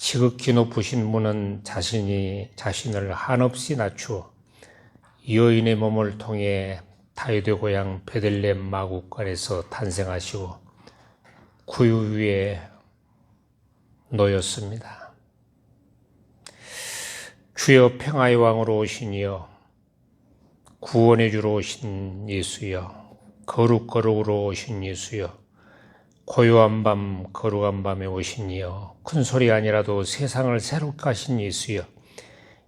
지극히 높으신 분은 자신을 한없이 낮추어 여인의 몸을 통해 다윗의 고향 베들레헴 마구간에서 탄생하시고 구유 위에 놓였습니다. 주여 평화의 왕으로 오신 이여, 구원의 주로 오신 예수여, 거룩으로 오신 예수여, 고요한 밤 거룩한 밤에 오신 이여, 큰 소리 아니라도 세상을 새롭게 하신 예수여,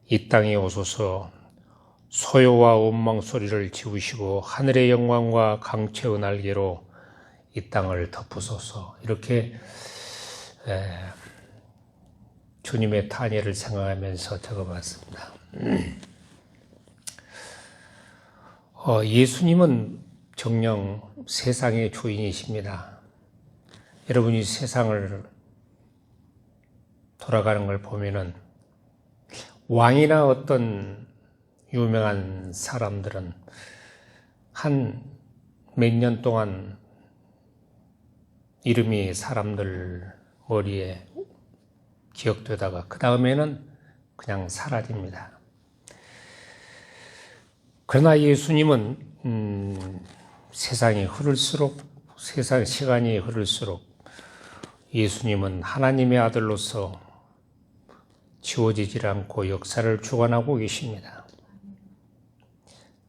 이 땅에 오소서. 소요와 원망 소리를 지우시고 하늘의 영광과 강체의 날개로 이 땅을 덮으소서. 이렇게 주님의 탄예를 생각하면서 적어봤습니다. 예수님은 정녕 세상의 주인이십니다. 여러분이 세상을 돌아가는 걸 보면은 왕이나 어떤 유명한 사람들은 한 몇 년 동안 이름이 사람들 머리에 기억되다가 그 다음에는 그냥 사라집니다. 그러나 예수님은 세상이 흐를수록, 세상 시간이 흐를수록 예수님은 하나님의 아들로서 지워지질 않고 역사를 주관하고 계십니다.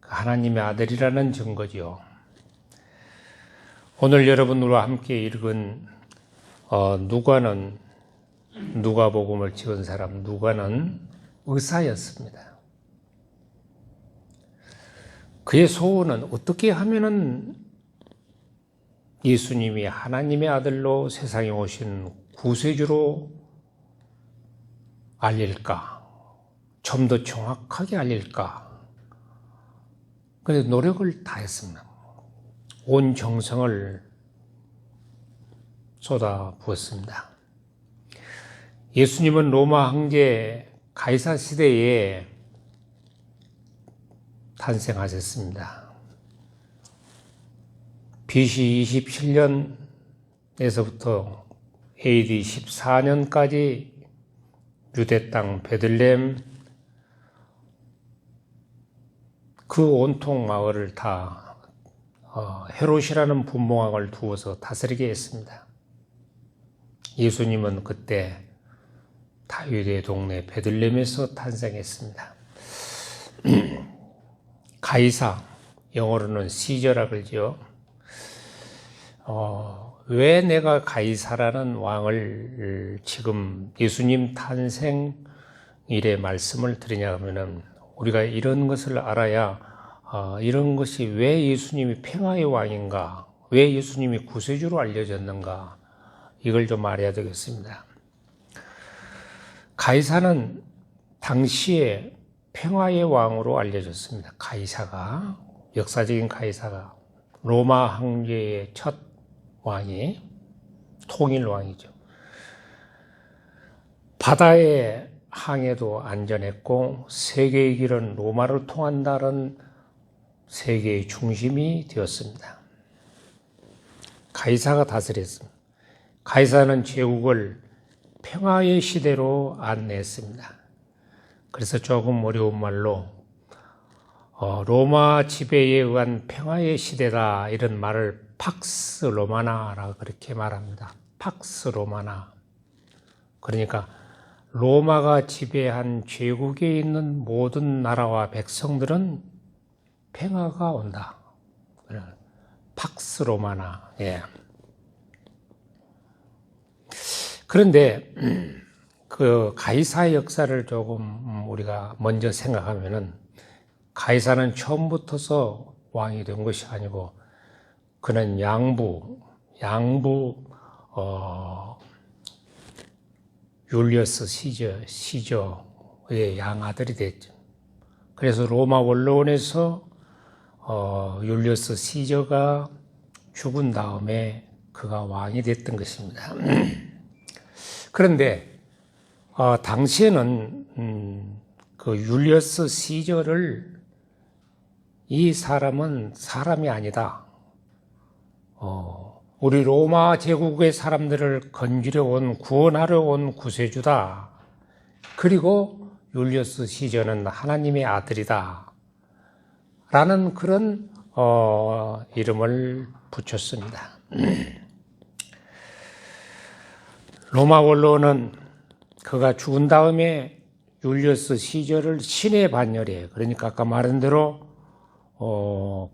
하나님의 아들이라는 증거지요. 오늘 여러분들과 함께 읽은 누가복음을 찍은 사람 누가는 의사였습니다. 그의 소원은 어떻게 하면은 예수님이 하나님의 아들로 세상에 오신 구세주로 알릴까? 좀 더 정확하게 알릴까? 그래서 노력을 다했습니다. 온 정성을 쏟아부었습니다. 예수님은 로마 황제 가이사 시대에 탄생하셨습니다. BC 27년에서부터 AD 14년까지 유대 땅 베들레헴 그 온통 마을을 다 헤롯이라는 분봉왕을 두어서 다스리게 했습니다. 예수님은 그때 다윗의 동네 베들레헴에서 탄생했습니다. 가이사, 영어로는 시저라 그러죠. 왜 내가 가이사라는 왕을 지금 예수님 탄생일에 말씀을 드리냐 하면은 우리가 이런 것을 알아야 이런 것이 왜 예수님이 평화의 왕인가, 왜 예수님이 구세주로 알려졌는가, 이걸 좀 알아야 되겠습니다. 가이사는 당시에 평화의 왕으로 알려졌습니다. 가이사가, 역사적인 가이사가 로마 황제의 첫 왕이 통일 왕이죠. 바다의 항해도 안전했고 세계의 길은 로마를 통한다는 세계의 중심이 되었습니다. 가이사가 다스렸습니다. 가이사는 제국을 평화의 시대로 안내했습니다. 그래서 조금 어려운 말로 로마 지배에 의한 평화의 시대다, 이런 말을 팍스 로마나라고 그렇게 말합니다. 팍스 로마나. 그러니까 로마가 지배한 제국에 있는 모든 나라와 백성들은 평화가 온다. 팍스 로마나. 예. 그런데 그 가이사의 역사를 조금 우리가 먼저 생각하면은, 가이사는 처음부터서 왕이 된 것이 아니고 그는 양부 율리어스 시저의 양아들이 됐죠. 그래서 로마 원로원에서 율리어스 시저가 죽은 다음에 그가 왕이 됐던 것입니다. 그런데 당시에는 그 율리어스 시저를, 이 사람은 사람이 아니다, 우리 로마 제국의 사람들을 건지려 온, 구원하려 온 구세주다. 그리고 율리우스 시저는 하나님의 아들이다. 라는 그런 이름을 붙였습니다. 로마 원로는 그가 죽은 다음에 율리우스 시저를 신의 반열에, 그러니까 아까 말한 대로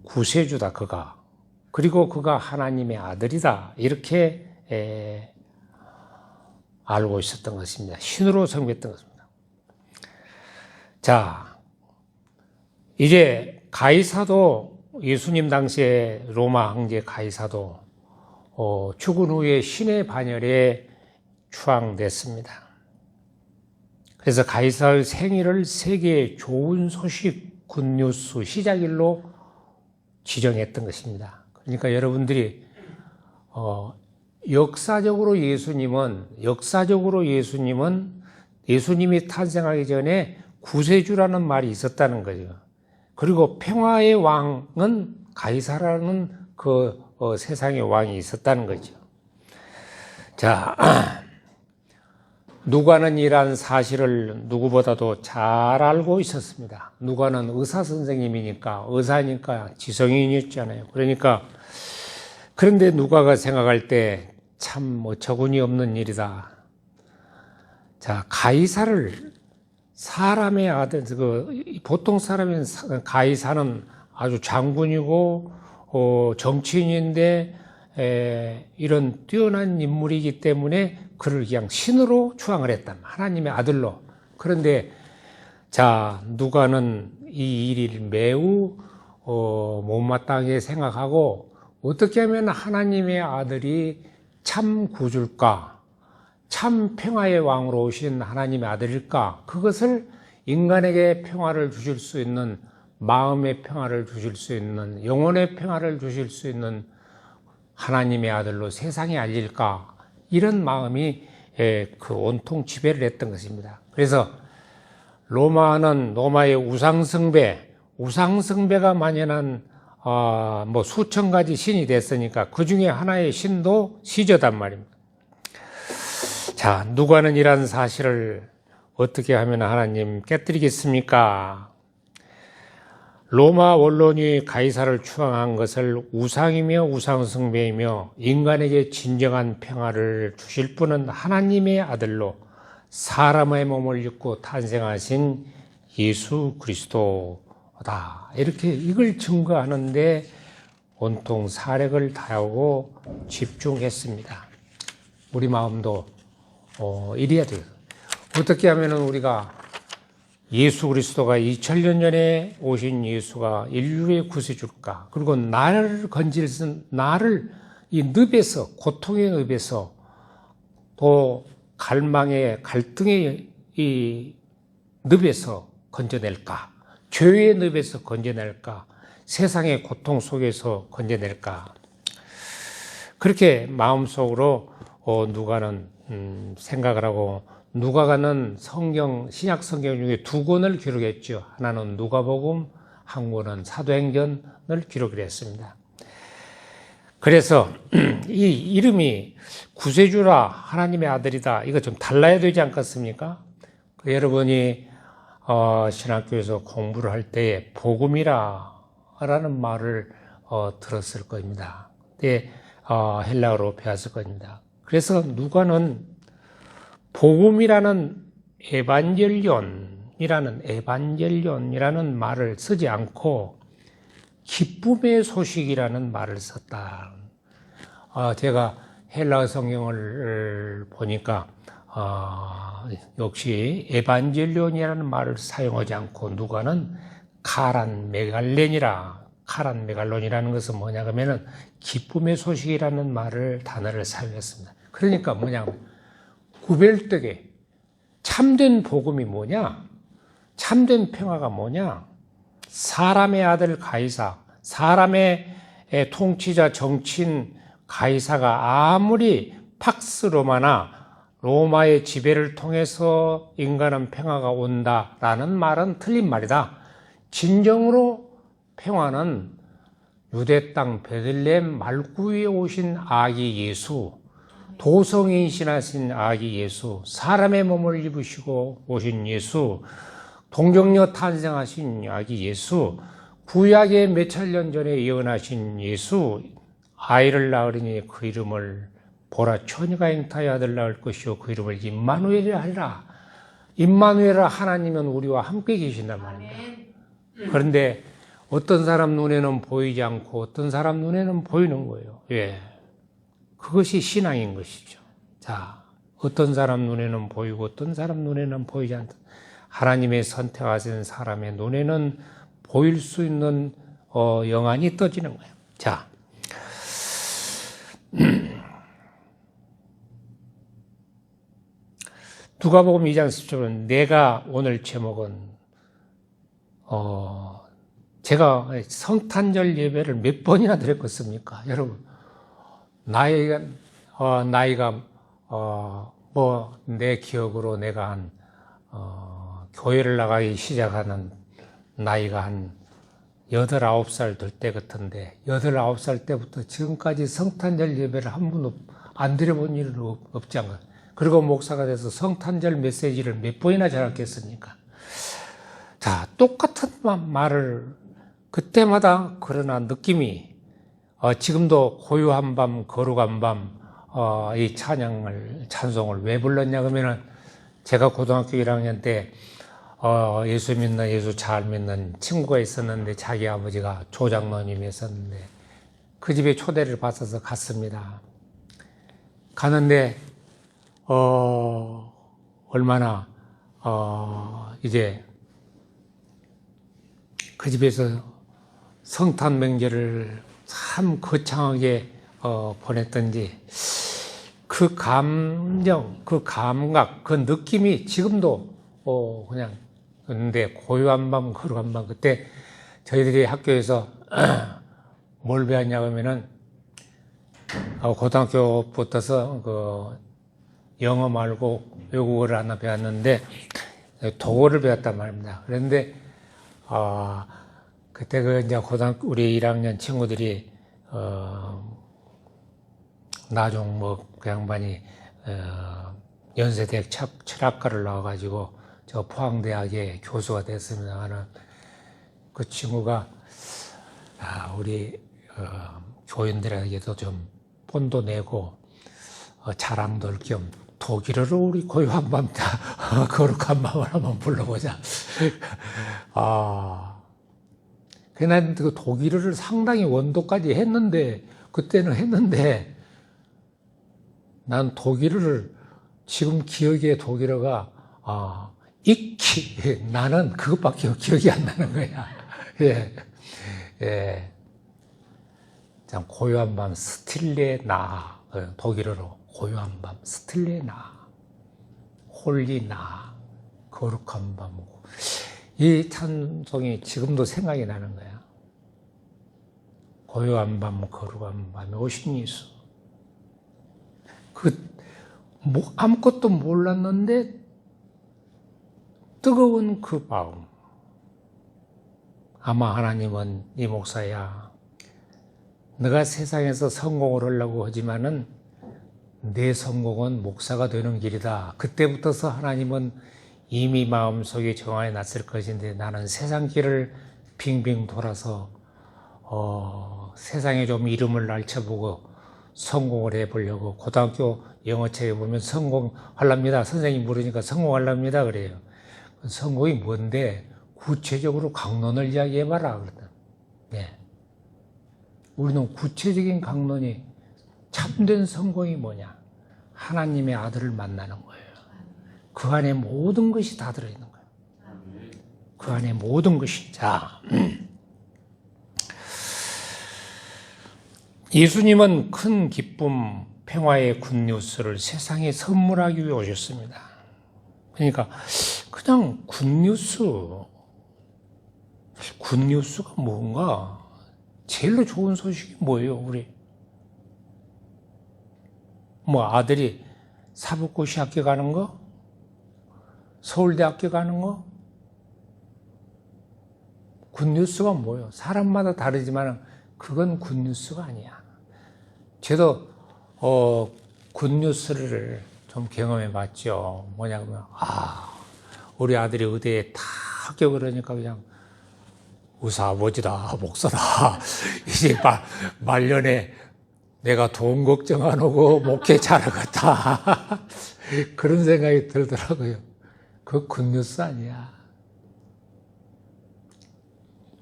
구세주다 그가. 그리고 그가 하나님의 아들이다. 이렇게 알고 있었던 것입니다. 신으로 섬겼던 것입니다. 자, 이제 가이사도, 예수님 당시에 로마 황제 가이사도 죽은 후에 신의 반열에 추앙됐습니다. 그래서 가이사의 생일을 세계의 좋은 소식 굿뉴스 시작일로 지정했던 것입니다. 그러니까 여러분들이 역사적으로 예수님이 탄생하기 전에 구세주라는 말이 있었다는 거죠. 그리고 평화의 왕은 가이사라는 그 세상의 왕이 있었다는 거죠. 자, 누가는 이러한 사실을 누구보다도 잘 알고 있었습니다. 누가는 의사 선생님이니까, 의사니까 지성인이었잖아요. 그런데 누가가 생각할 때 참 어처구니 없는 일이다. 자, 가이사를, 사람의 아들, 보통 사람인 가이사는 아주 장군이고 정치인인데 이런 뛰어난 인물이기 때문에 그를 그냥 신으로 추앙을 했다. 하나님의 아들로. 그런데 자, 누가는 이 일을 매우 못마땅하게 생각하고 어떻게 하면 하나님의 아들이 참 구주일까? 참 평화의 왕으로 오신 하나님의 아들일까? 그것을 인간에게 평화를 주실 수 있는, 마음의 평화를 주실 수 있는, 영혼의 평화를 주실 수 있는 하나님의 아들로 세상에 알릴까? 이런 마음이 그 온통 지배를 했던 것입니다. 그래서 로마의 우상숭배가 만연한 수천 가지 신이 됐으니까 그 중에 하나의 신도 시저단 말입니다. 자, 누가는 이러한 사실을 어떻게 하면 하나님 깨뜨리겠습니까? 로마 원론이 가이사를 추앙한 것을 우상이며 우상숭배이며 인간에게 진정한 평화를 주실 분은 하나님의 아들로 사람의 몸을 입고 탄생하신 예수 그리스도다. 이렇게 이걸 증거하는데 온통 사력을 다하고 집중했습니다. 우리 마음도 이래야 돼요. 어떻게 하면 우리가 예수 그리스도가 2000년 전에 오신 예수가 인류의 구세주일까? 그리고 나를 이 늪에서, 고통의 늪에서, 또 갈등의 이 늪에서 건져낼까? 죄의 늪에서 건져낼까? 세상의 고통 속에서 건져낼까? 그렇게 마음속으로 누가는 생각을 하고, 누가가는 신약 성경 중에 2권을 기록했죠. 하나는 누가복음, 한 권은 사도행전을 기록을 했습니다. 그래서 이 이름이 구세주라, 하나님의 아들이다, 이거 좀 달라야 되지 않겠습니까? 여러분이 신학교에서 공부를 할 때에 복음이라는 말을 들었을 겁니다. 그때 헬라어로 배웠을 겁니다. 그래서 누가는 복음이라는 에반젤리온이라는 말을 쓰지 않고 기쁨의 소식이라는 말을 썼다. 제가 헬라어 성경을 보니까 역시 에반젤리온이라는 말을 사용하지 않고 누가는 카란 메갈론이라는 것은 뭐냐 하면은 기쁨의 소식이라는 단어를 사용했습니다. 그러니까 뭐냐면 구별되게 참된 복음이 뭐냐? 참된 평화가 뭐냐? 사람의 아들 가이사, 사람의 통치자 정치인 가이사가 아무리 팍스 로마의 지배를 통해서 인간은 평화가 온다라는 말은 틀린 말이다. 진정으로 평화는 유대 땅 베들레헴 말구에 오신 아기 예수, 도성에 인신하신 아기 예수, 사람의 몸을 입으시고 오신 예수, 동정녀 탄생하신 아기 예수, 구약의 몇천 년 전에 예언하신 예수, 아이를 낳으리니 그 이름을 보라, 처녀가 잉타의 아들 낳을 것이요 그 이름을 임마누엘이라 하리라. 임마누엘아, 하나님은 우리와 함께 계신단 말입니다. 그런데 어떤 사람 눈에는 보이지 않고 어떤 사람 눈에는 보이는 거예요. 예. 그것이 신앙인 것이죠. 자, 어떤 사람 눈에는 보이고 어떤 사람 눈에는 보이지 않다. 하나님의 선택하신 사람의 눈에는 보일 수 있는 영안이 떠지는 거예요. 자, 누가복음 2장 10절은 내가 오늘 제목은 제가 성탄절 예배를 몇 번이나 드렸겠습니까? 여러분, 나이가 뭐 내 기억으로 내가 한 교회를 나가기 시작하는 나이가 한 8, 9살 될 때 같은데 8, 9살 때부터 지금까지 성탄절 예배를 한 번도 안 드려본 일은 없지 않나. 그리고 목사가 돼서 성탄절 메시지를 몇 번이나 전했겠습니까? 자, 똑같은 말을 그때마다 그러나 느낌이 지금도 고요한 밤, 거룩한 밤 이 찬송을 왜 불렀냐 그러면은 제가 고등학교 1학년 때 예수 믿는, 예수 잘 믿는 친구가 있었는데 자기 아버지가 조장로님이었는데 그 집에 초대를 받아서 갔습니다. 가는데 얼마나 이제 그 집에서 성탄 명절을 참 거창하게 보냈던지 그 감정, 그 감각, 그 느낌이 지금도 그냥 근데 고요한 밤, 거룩한 밤 그때 저희들이 학교에서 뭘 배웠냐 그러면은 고등학교 붙어서 그 영어 말고 외국어를 하나 배웠는데 독어를 배웠단 말입니다. 그런데 그때 그 이제 고등학교 우리 1학년 친구들이 나중 뭐 그 양반이 연세대학 철학과를 나와가지고 저 포항대학의 교수가 됐습니다만은 그 친구가 우리 교인들에게도 좀 본도 내고 자랑도 할 겸 독일어로 우리 고요한 밤 거룩한 밤을 한번 불러보자. 그날 그 독일어를 상당히 원도까지 했는데 그때는 했는데 난 독일어를 지금 기억에 독일어가 익히 나는 그것밖에 기억이 안 나는 거야. 예, 예. 참 고요한 밤 스틸레 나 독일어로 고요한 밤 스틸레 나 홀리 나 거룩한 밤. 이 찬송이 지금도 생각이 나는 거야. 고요한 밤 거룩한 밤에 오신 예수. 아무것도 몰랐는데 뜨거운 그 마음. 아마 하나님은 이 목사야, 너가 세상에서 성공을 하려고 하지만은 내 성공은 목사가 되는 길이다. 그때부터서 하나님은 이미 마음속에 정하여 놨을 것인데 나는 세상 길을 빙빙 돌아서 세상에 좀 이름을 날쳐보고 성공을 해보려고 고등학교 영어책에 보면 성공하랍니다. 선생님 물으니까 성공하랍니다. 그래요. 성공이 뭔데 구체적으로 강론을 이야기해봐라. 그러더라고요. 네. 우리는 구체적인 강론이 참된 성공이 뭐냐? 하나님의 아들을 만나는 거예요. 그 안에 모든 것이 다 들어있는 거예요. 그 안에 모든 것이. 자, 예수님은 큰 기쁨, 평화의 굿뉴스를 세상에 선물하기 위해 오셨습니다. 그러니까 그냥 굿뉴스가 뭔가? 제일로 좋은 소식이 뭐예요, 우리? 뭐 아들이 사법고시 학교 가는 거? 서울대학교 가는 거? 굿뉴스가 뭐예요? 사람마다 다르지만 그건 굿뉴스가 아니야. 저도 굿뉴스를 좀 경험해 봤죠. 뭐냐면 우리 아들이 의대에 다 합격을 하니까 그냥 의사 아버지다, 목사다. 이제 말년에 내가 돈 걱정 안 하고 목회 잘하겠다. 그런 생각이 들더라고요. 그거 굿뉴스 아니야.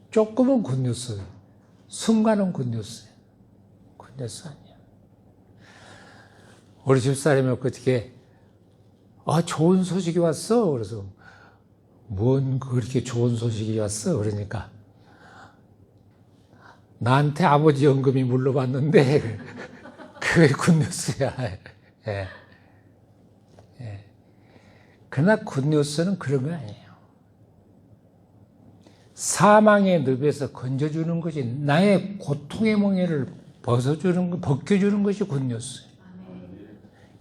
조금은 굿뉴스, 순간은 굿뉴스. 굿뉴스 아니야. 우리 집사람이 어떻게 좋은 소식이 왔어. 그래서 뭔 그렇게 좋은 소식이 왔어. 그러니까 나한테 아버지 연금이 물러봤는데 그게 굿뉴스야. 예. 예. 그러나 굿뉴스는 그런 거 아니에요. 사망의 늪에서 건져주는 것이, 나의 고통의 멍에를 벗겨주는 것이 굿뉴스.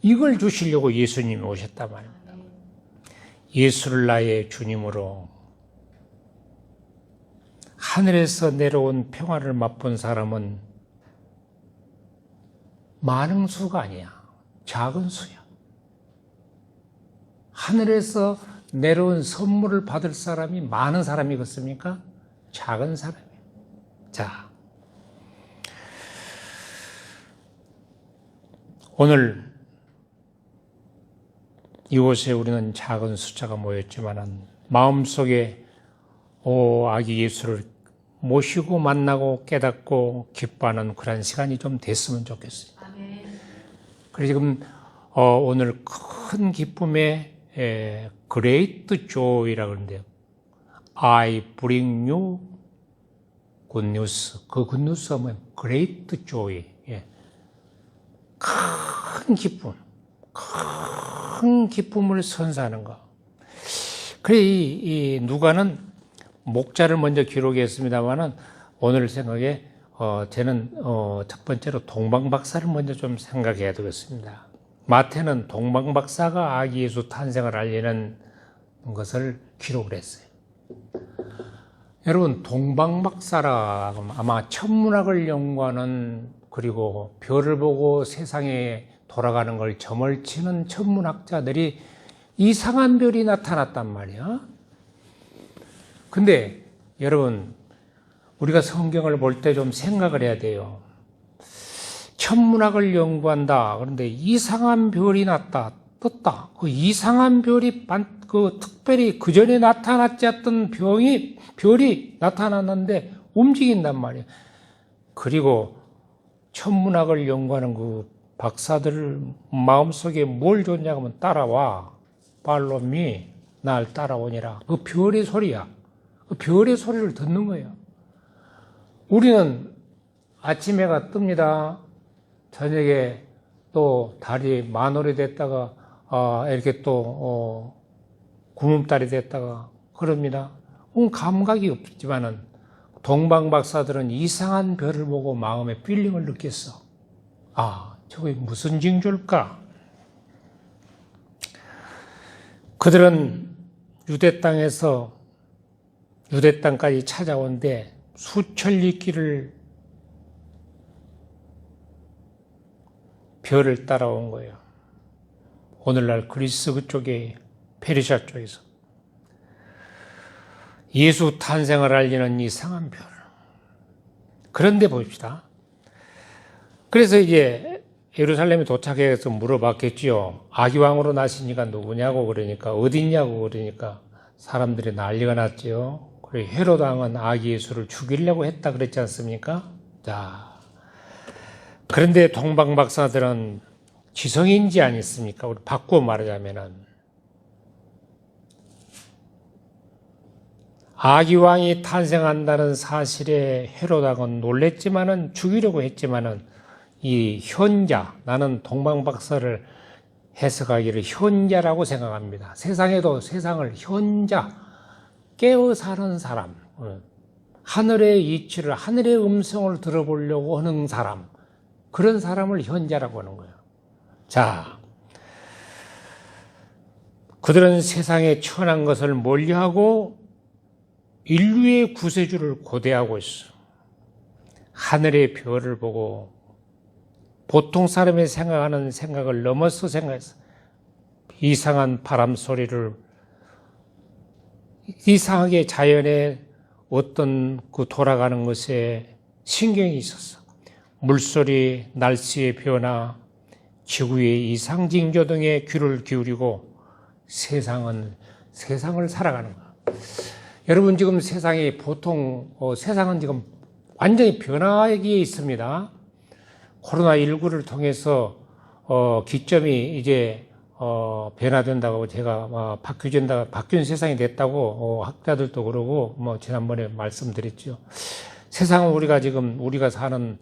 이걸 주시려고 예수님이 오셨단 말입니다. 예수를 나의 주님으로 하늘에서 내려온 평화를 맛본 사람은 많은 수가 아니야. 작은 수야. 하늘에서 내려온 선물을 받을 사람이 많은 사람이겠습니까? 작은 사람이에요. 자, 오늘 이곳에 우리는 작은 숫자가 모였지만 마음속에 아기 예수를 모시고 만나고 깨닫고 기뻐하는 그런 시간이 좀 됐으면 좋겠어요. 그래서 지금 오늘 큰 기쁨의 Great Joy라고 그러는데요. I bring you good news. 그 good news 하면 Great Joy. 큰 기쁨. 큰 기쁨을 선사하는 거. 그래, 이 누가는 목자를 먼저 기록했습니다만은 오늘 생각에 저는 첫 번째로 동방박사를 먼저 좀 생각해야 되겠습니다. 마태는 동방박사가 아기 예수 탄생을 알리는 것을 기록을 했어요. 여러분, 동방박사라 아마 천문학을 연구하는, 그리고 별을 보고 세상에 돌아가는 걸 점을 치는 천문학자들이 이상한 별이 나타났단 말이야. 근데 여러분, 우리가 성경을 볼 때 좀 생각을 해야 돼요. 천문학을 연구한다. 그런데 이상한 별이 떴다. 그 이상한 별이 특별히 그 전에 나타났지 않던 별이 나타났는데 움직인단 말이에요. 그리고 천문학을 연구하는 그 박사들 마음속에 뭘 줬냐고 하면 따라와. Follow me. 날 따라오니라. 그 별의 소리야. 그 별의 소리를 듣는 거예요. 우리는 아침에가 뜹니다. 저녁에 또 달이 만월이 됐다가 이렇게 또 구름달이 됐다가 그럽니다. 감각이 없지만은 동방박사들은 이상한 별을 보고 마음에 필링을 느꼈어. 저게 무슨 징조일까? 그들은 유대 땅에서 유대 땅까지 찾아온데 수천리 길을 별을 따라온 거예요. 오늘날 그리스 그쪽에 페르시아 쪽에서 예수 탄생을 알리는 이상한 별. 그런데 봅시다. 그래서 이제 예루살렘에 도착해서 물어봤겠지요. 아기왕으로 나시니까 누구냐고 그러니까 어딨냐고 그러니까 사람들이 난리가 났죠. 그리고 헤롯 왕은 아기 예수를 죽이려고 했다 그랬지 않습니까? 자, 그런데 동방박사들은 지성인지 아니습니까? 우리 바꾸어 말하자면은 아기왕이 탄생한다는 사실에 헤롯 왕은 놀랬지만은 죽이려고 했지만은 이 현자, 나는 동방박사를 해석하기를 현자라고 생각합니다. 세상에도 세상을 현자, 깨어 사는 사람, 하늘의 이치를, 하늘의 음성을 들어보려고 하는 사람, 그런 사람을 현자라고 하는 거예요. 자, 그들은 세상에 천한 것을 멀리하고 인류의 구세주를 고대하고 있어. 하늘의 별을 보고 보통 사람이 생각하는 생각을 넘어서 생각해서 이상한 바람 소리를 이상하게 자연의 어떤 그 돌아가는 것에 신경이 있었어. 물소리, 날씨의 변화, 지구의 이상징조 등에 귀를 기울이고 세상을 살아가는 거야. 여러분 지금 세상이 보통 세상은 지금 완전히 변화기에 있습니다. 코로나19를 통해서 기점이 이제 변화된다고 제가 바뀐 세상이 됐다고 학자들도 그러고 지난번에 말씀드렸죠. 세상은 우리가 사는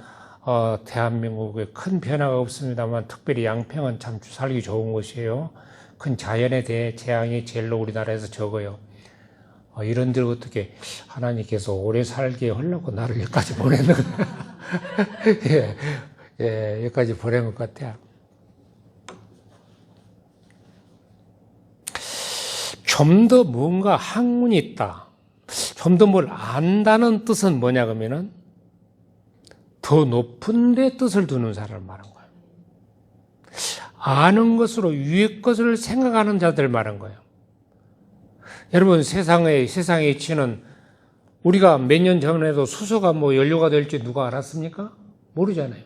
대한민국에 큰 변화가 없습니다만 특별히 양평은 참 살기 좋은 곳이에요. 큰 자연에 대해 재앙이 제일로 우리나라에서 적어요. 이런 데를 어떻게 하나님께서 오래 살게 하려고 나를 여기까지 보내는 예, 여기까지 보낸 것 같아요. 좀 더 뭔가 학문이 있다. 좀 더 뭘 안다는 뜻은 뭐냐 그러면은 더 높은 데 뜻을 두는 사람을 말한 거예요. 아는 것으로 위의 것을 생각하는 자들 말한 거예요. 여러분 세상의 이치는 우리가 몇 년 전에도 수소가 연료가 될지 누가 알았습니까? 모르잖아요.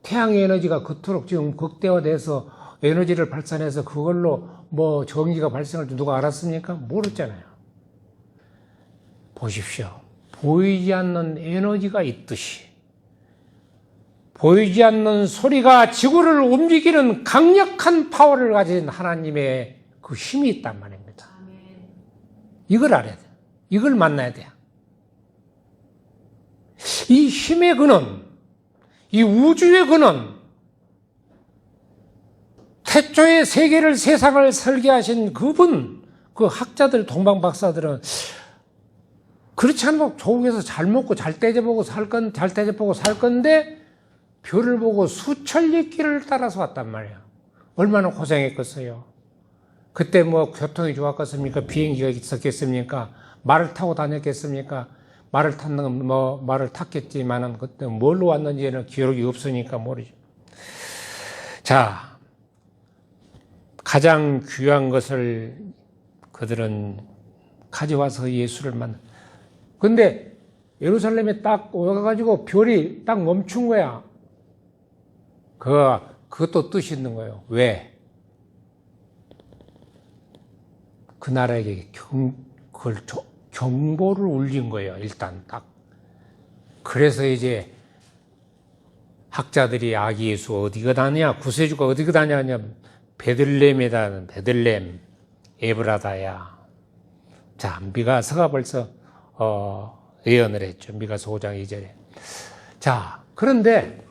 태양의 에너지가 그토록 지금 극대화돼서 에너지를 발산해서 그걸로 전기가 발생할 줄 누가 알았습니까? 모르잖아요. 보십시오. 보이지 않는 에너지가 있듯이 보이지 않는 소리가 지구를 움직이는 강력한 파워를 가진 하나님의 그 힘이 있단 말입니다. 이걸 알아야 돼요. 이걸 만나야 돼요. 이 힘의 근원, 이 우주의 근원, 태초에 세계를 세상을 설계하신 그분, 그 학자들, 동방박사들은 그렇지 않고 조국에서 잘 먹고 잘 떼져보고 살 건데 별을 보고 수천리 길을 따라서 왔단 말이에요. 얼마나 고생했겠어요. 그때 교통이 좋았겠습니까? 비행기가 있었겠습니까? 말을 타고 다녔겠습니까? 말을 탔겠지만은 그때 뭘로 왔는지는 기록이 없으니까 모르죠. 자, 가장 귀한 것을 그들은 가져와서 예수를 만나. 근데 예루살렘에 딱 와가지고 별이 딱 멈춘 거야. 그것도 뜻이 있는 거예요. 왜? 그 나라에게 경보를 울린 거예요. 일단 딱. 그래서 이제 학자들이 아기 예수 어디가 다냐? 구세주가 어디가 다냐? 베들레헴에다. 베들레헴 에브라다야. 자, 미가서가 벌써 예언을 했죠. 미가서 5장 2절에. 자, 그런데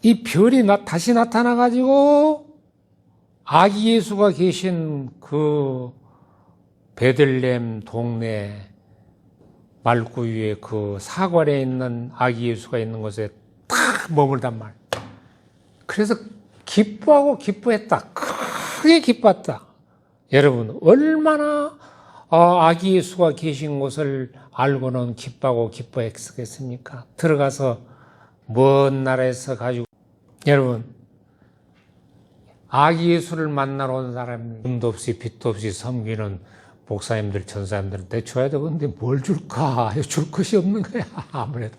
이 별이 다시 나타나가지고 아기 예수가 계신 그 베들레헴 동네 말구 위에 그 사관에 있는 아기 예수가 있는 곳에 탁 머물단 말. 그래서 기뻐했다. 크게 기뻤다. 여러분, 얼마나 아기 예수가 계신 곳을 알고는 기뻐했겠습니까? 들어가서 먼 나라에서 가지고 여러분, 아기 예수를 만나러 온 사람이 눈도 없이 빛도 없이 섬기는 목사님들, 전사님들한테 줘야 되는데 뭘 줄까? 줄 것이 없는 거야, 아무래도.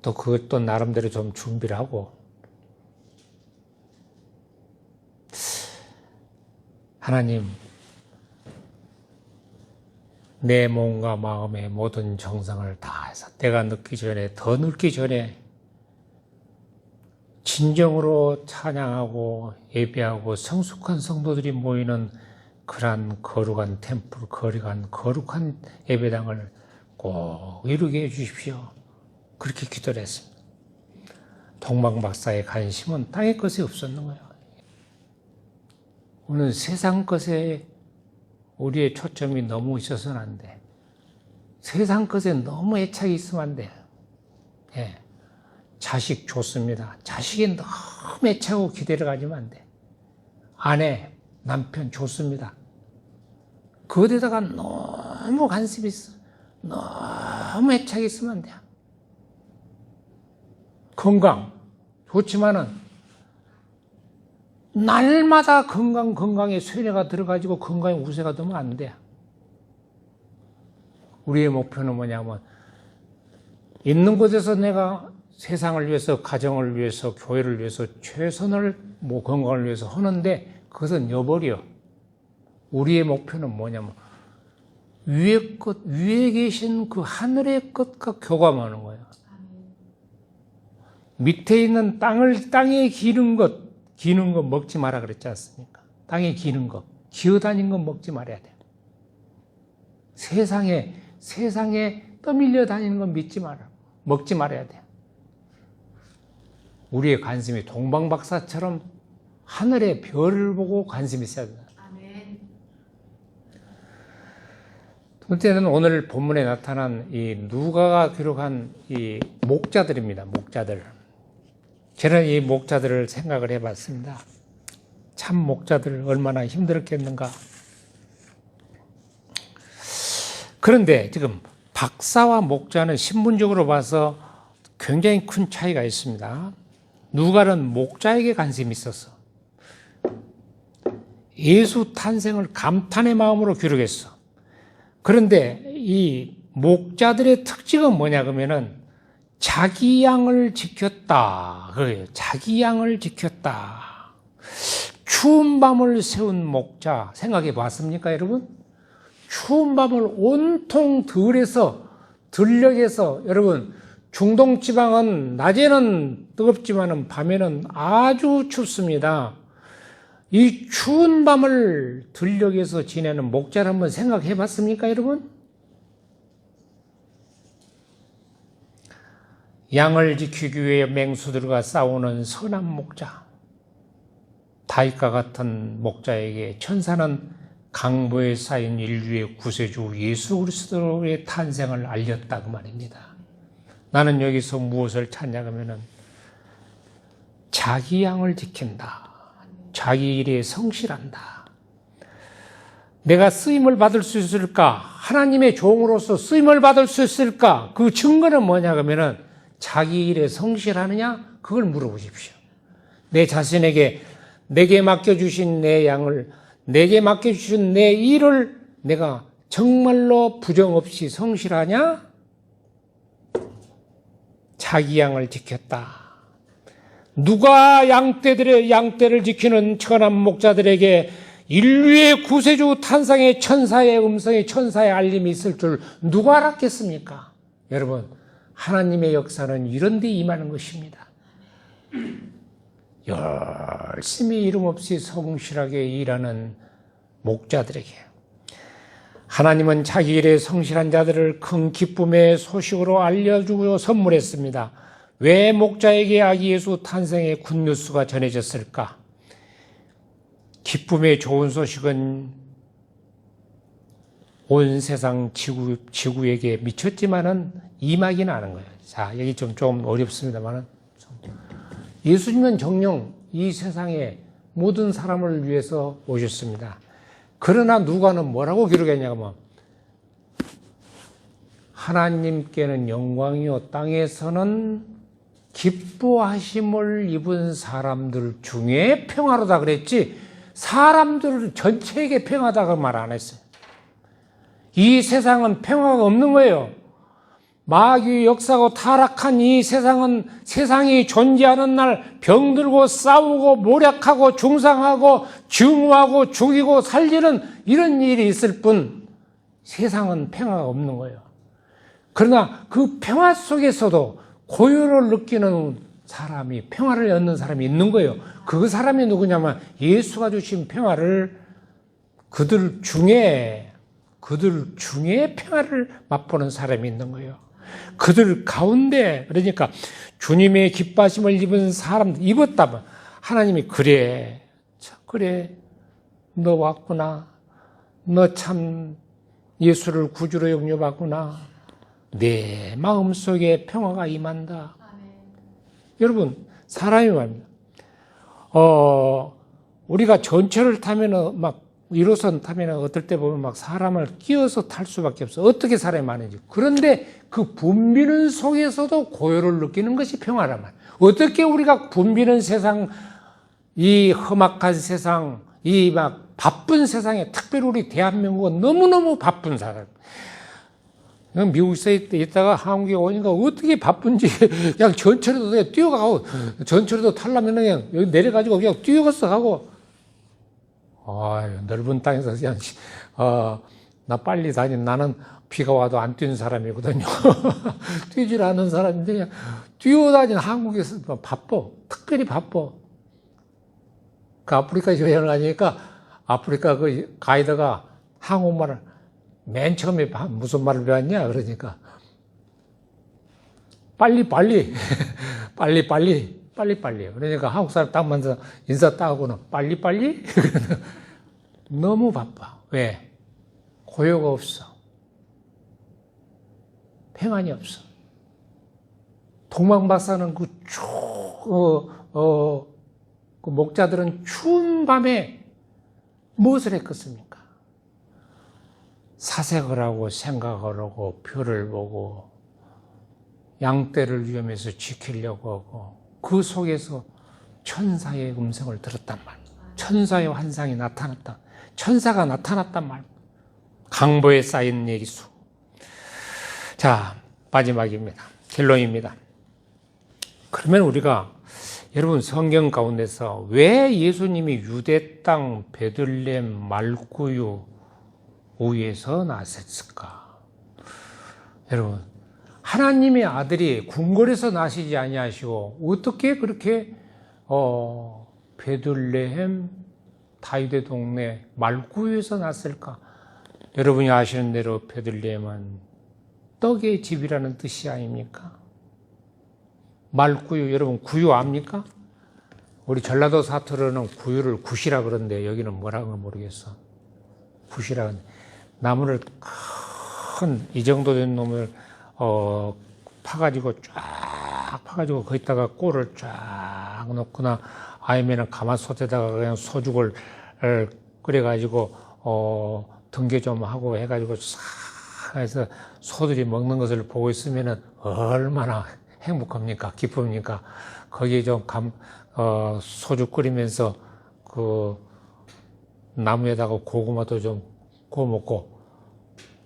또 그것도 나름대로 좀 준비를 하고. 하나님, 내 몸과 마음의 모든 정성을 다해서 내가 더 늙기 전에 진정으로 찬양하고 예배하고 성숙한 성도들이 모이는 그러한 거룩한 템플, 거룩한 예배당을 꼭 이루게 해주십시오. 그렇게 기도를 했습니다. 동방박사의 관심은 땅의 것에 없었는 거예요. 오늘 세상 것에 우리의 초점이 너무 있어서는 안 돼. 세상 것에 너무 애착이 있으면 안 돼. 예. 자식 좋습니다. 자식이 너무 애착하고 기대를 가지면 안 돼. 아내, 남편 좋습니다. 그거에다가 너무 관심이 있어. 너무 애착이 있으면 안 돼. 건강 좋지만은 날마다 건강에 쇠뇌가 들어가지고 건강에 우세가 되면 안 돼. 우리의 목표는 뭐냐면 있는 곳에서 내가 세상을 위해서, 가정을 위해서, 교회를 위해서 최선을 건강을 위해서 하는데 그것은 여버려. 우리의 목표는 뭐냐면 위에 계신 그 하늘의 것과 교감하는 거예요. 밑에 있는 땅에 기는 것 먹지 마라 그랬지 않습니까? 땅에 기는 것, 기어다닌 것 먹지 말아야 돼요. 세상에 떠밀려 다니는 건 먹지 말아야 돼요. 우리의 관심이 동방박사처럼 하늘의 별을 보고 관심이 있어야 돼요. 둘째는 오늘 본문에 나타난 이 누가가 기록한 이 목자들입니다. 목자들. 저는 이 목자들을 생각을 해봤습니다. 참 목자들 얼마나 힘들었겠는가. 그런데 지금 박사와 목자는 신분적으로 봐서 굉장히 큰 차이가 있습니다. 누가는 목자에게 관심이 있었어. 예수 탄생을 감탄의 마음으로 기록했어. 그런데 이 목자들의 특징은 뭐냐 그러면은 자기 양을 지켰다. 그래요. 자기 양을 지켰다. 추운 밤을 새운 목자 생각해 봤습니까, 여러분? 추운 밤을 온통 들녘에서 여러분 중동 지방은 낮에는 뜨겁지만은 밤에는 아주 춥습니다. 이 추운 밤을 들녘에서 지내는 목자를 한번 생각해 봤습니까, 여러분? 양을 지키기 위해 맹수들과 싸우는 선한 목자. 다윗과 같은 목자에게 천사는 강보에 쌓인 인류의 구세주 예수 그리스도의 탄생을 알렸다 그 말입니다. 나는 여기서 무엇을 찾냐 하면은 자기 양을 지킨다. 자기 일에 성실한다. 내가 쓰임을 받을 수 있을까? 하나님의 종으로서 쓰임을 받을 수 있을까? 그 증거는 뭐냐 하면은 자기 일에 성실하느냐? 그걸 물어보십시오. 내 자신에게 내게 맡겨주신 내 양을, 내게 맡겨주신 내 일을 내가 정말로 부정없이 성실하냐? 자기 양을 지켰다. 누가 양떼를 지키는 천한 목자들에게 인류의 구세주 탄생의 천사의 음성에 천사의 알림이 있을 줄 누가 알았겠습니까? 여러분, 하나님의 역사는 이런 데 임하는 것입니다. 열심히 이름 없이 성실하게 일하는 목자들에게 하나님은 자기 일에 성실한 자들을 큰 기쁨의 소식으로 알려주고 선물했습니다. 왜 목자에게 아기 예수 탄생의 굿뉴스가 전해졌을까? 기쁨의 좋은 소식은 온 세상 지구에게 미쳤지만은 임하기는 않은 거예요. 자, 여기 좀 어렵습니다만은 예수님은 정녕 이 세상에 모든 사람을 위해서 오셨습니다. 그러나 누가는 뭐라고 기록했냐면 하나님께는 영광이요 땅에서는 기뻐하심을 입은 사람들 중에 평화로다 그랬지 사람들 전체에게 평화다고 말 안 했어요. 이 세상은 평화가 없는 거예요. 마귀의 역사고 타락한 이 세상은 세상이 존재하는 날 병들고 싸우고 모략하고 중상하고 증오하고 죽이고 살리는 이런 일이 있을 뿐 세상은 평화가 없는 거예요. 그러나 그 평화 속에서도 고요를 느끼는 사람이 평화를 얻는 사람이 있는 거예요. 그 사람이 누구냐면 예수가 주신 평화를 그들 중에 평화를 맛보는 사람이 있는 거예요. 그들 가운데 그러니까 주님의 기뻐하심을 입은 사람들 입었다면 하나님이 그래 너 왔구나. 너 참 예수를 구주로 영접하구나. 내 마음속에 평화가 임한다. 여러분 사람이 말입니다. 우리가 전철을 타면은 막 1호선 타면은 어떨 때 보면 막 사람을 끼워서 탈 수밖에 없어. 어떻게 사람이 많은지. 그런데 그 붐비는 속에서도 고요를 느끼는 것이 평화란 말이야. 어떻게 우리가 붐비는 세상, 이 험악한 세상, 이 막 바쁜 세상에, 특별히 우리 대한민국은 너무너무 바쁜 사람. 미국에 있다가 한국에 오니까 어떻게 바쁜지 그냥 전철에도 그냥 뛰어가고, 전철에도 타려면 그냥 여기 내려가지고 그냥 뛰어가서 가고, 넓은 땅에서 그냥, 나 빨리 나는 비가 와도 안 뛰는 사람이거든요. 뛰질 않는 사람인데 그냥 뛰어다니는 한국에서 바빠. 특별히 바빠. 그 아프리카 여행을 가니까 아프리카 그 가이드가 한국말을 맨 처음에 무슨 말을 배웠냐? 그러니까 빨리. 그러니까 한국 사람 딱 만나서 인사 딱 하고는 빨리. 너무 바빠. 왜? 고요가 없어. 평안이 없어. 동방박사는 그 목자들은 추운 밤에 무엇을 했겠습니까? 사색을 하고 생각을 하고 별을 보고 양떼를 위험해서 지키려고 하고 그 속에서 천사의 음성을 들었단 말이에요. 천사의 환상이 나타났다. 천사가 나타났단 말이에요. 강보에 쌓인 얘기수. 자, 마지막입니다. 결론입니다. 그러면 우리가 여러분 성경 가운데서 왜 예수님이 유대 땅 베들레헴 말구유 우에서 나셨을까? 여러분, 하나님의 아들이 궁궐에서 나시지 아니하시고 어떻게 그렇게 베들레헴 다윗의 동네 말구유에서 났을까? 여러분이 아시는 대로 베들레헴은 떡의 집이라는 뜻이 아닙니까? 말구유, 여러분 구유 압니까? 우리 전라도 사투리는 구유를 굿이라 그러는데 여기는 뭐라고 모르겠어. 굿이라 그러는데 나무를 큰 이 정도 된 놈을 파가지고 쫙 파가지고 거기다가 꼴을 쫙 넣거나 아니면은 가마솥에다가 그냥 소죽을 끓여가지고 등개 좀 하고 해가지고 싹 해서 소들이 먹는 것을 보고 있으면은 얼마나 행복합니까? 기쁩니까? 거기에 좀 소주 끓이면서 그 나무에다가 고구마도 좀 구워 먹고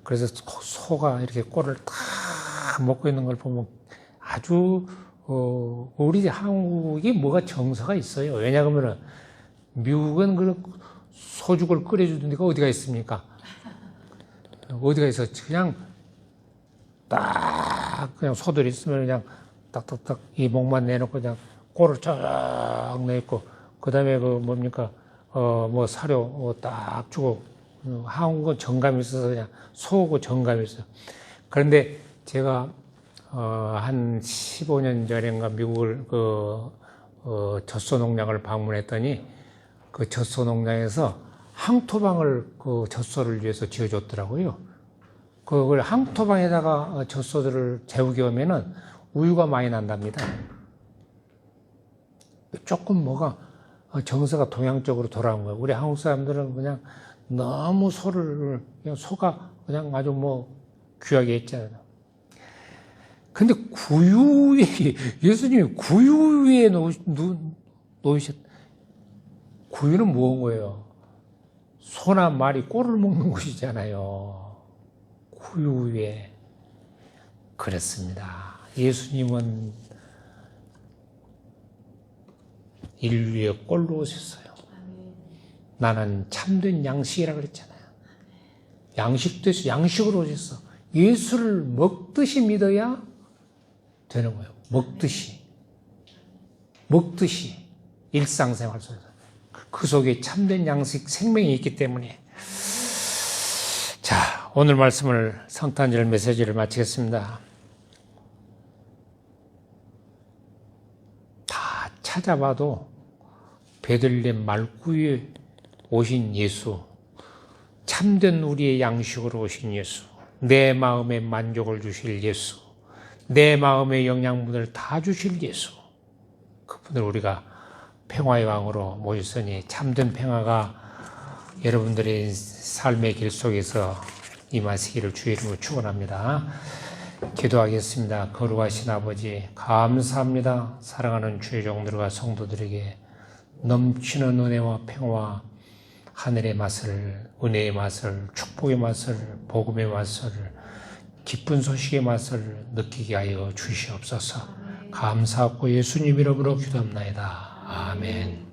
그래서 소가 이렇게 꼴을 딱 먹고 있는 걸 보면 아주 우리 한국이 뭐가 정서가 있어요. 왜냐하면 미국은 그 소죽을 끓여주는 데가 어디가 있습니까? 어디가 있어? 그냥 딱 그냥 소들이 있으면 그냥 딱딱딱 이 목만 내놓고 그냥 꼴을 쫙 내있고 그 다음에 그 뭡니까 뭐 사료 딱 주고 한국은 정감이 있어서 그냥 소고 정감이 있어요. 그런데 제가 한 15년 전인가 미국을 젖소 농장을 방문했더니 그 젖소 농장에서 항토방을 그 젖소를 위해서 지어줬더라고요. 그걸 항토방에다가 젖소들을 재우게 하면은 우유가 많이 난답니다. 조금 뭐가 정서가 동양적으로 돌아온 거예요. 우리 한국 사람들은 그냥 너무 소를, 그냥 소가 그냥 아주 뭐 귀하게 했잖아요. 근데 구유 위에, 예수님이 구유 위에 놓으셨, 구유는 무언 거예요? 소나 말이 꼴을 먹는 곳이잖아요. 구유 위에. 그렇습니다. 예수님은 인류의 꼴로 오셨어요. 나는 참된 양식이라 그랬잖아요. 양식으로 오셨어. 예수를 먹듯이 믿어야 되는 거예요. 먹듯이 일상생활 속에서 그 속에 참된 양식 생명이 있기 때문에. 자, 오늘 말씀을 성탄절 메시지를 마치겠습니다. 다 찾아봐도 베들레헴 말구유에 오신 예수, 참된 우리의 양식으로 오신 예수, 내 마음에 만족을 주실 예수, 내 마음의 영양분을 다 주실 예수, 그분을 우리가 평화의 왕으로 모였으니 참된 평화가 여러분들의 삶의 길 속에서 임하시기를 주의 이름으로 축원합니다. 기도하겠습니다. 거룩하신 아버지 감사합니다. 사랑하는 주의 종들과 성도들에게 넘치는 은혜와 평화, 하늘의 맛을, 은혜의 맛을, 축복의 맛을, 복음의 맛을, 기쁜 소식의 맛을 느끼게 하여 주시옵소서. 감사하고 예수님 이름으로 기도합나이다. 아멘.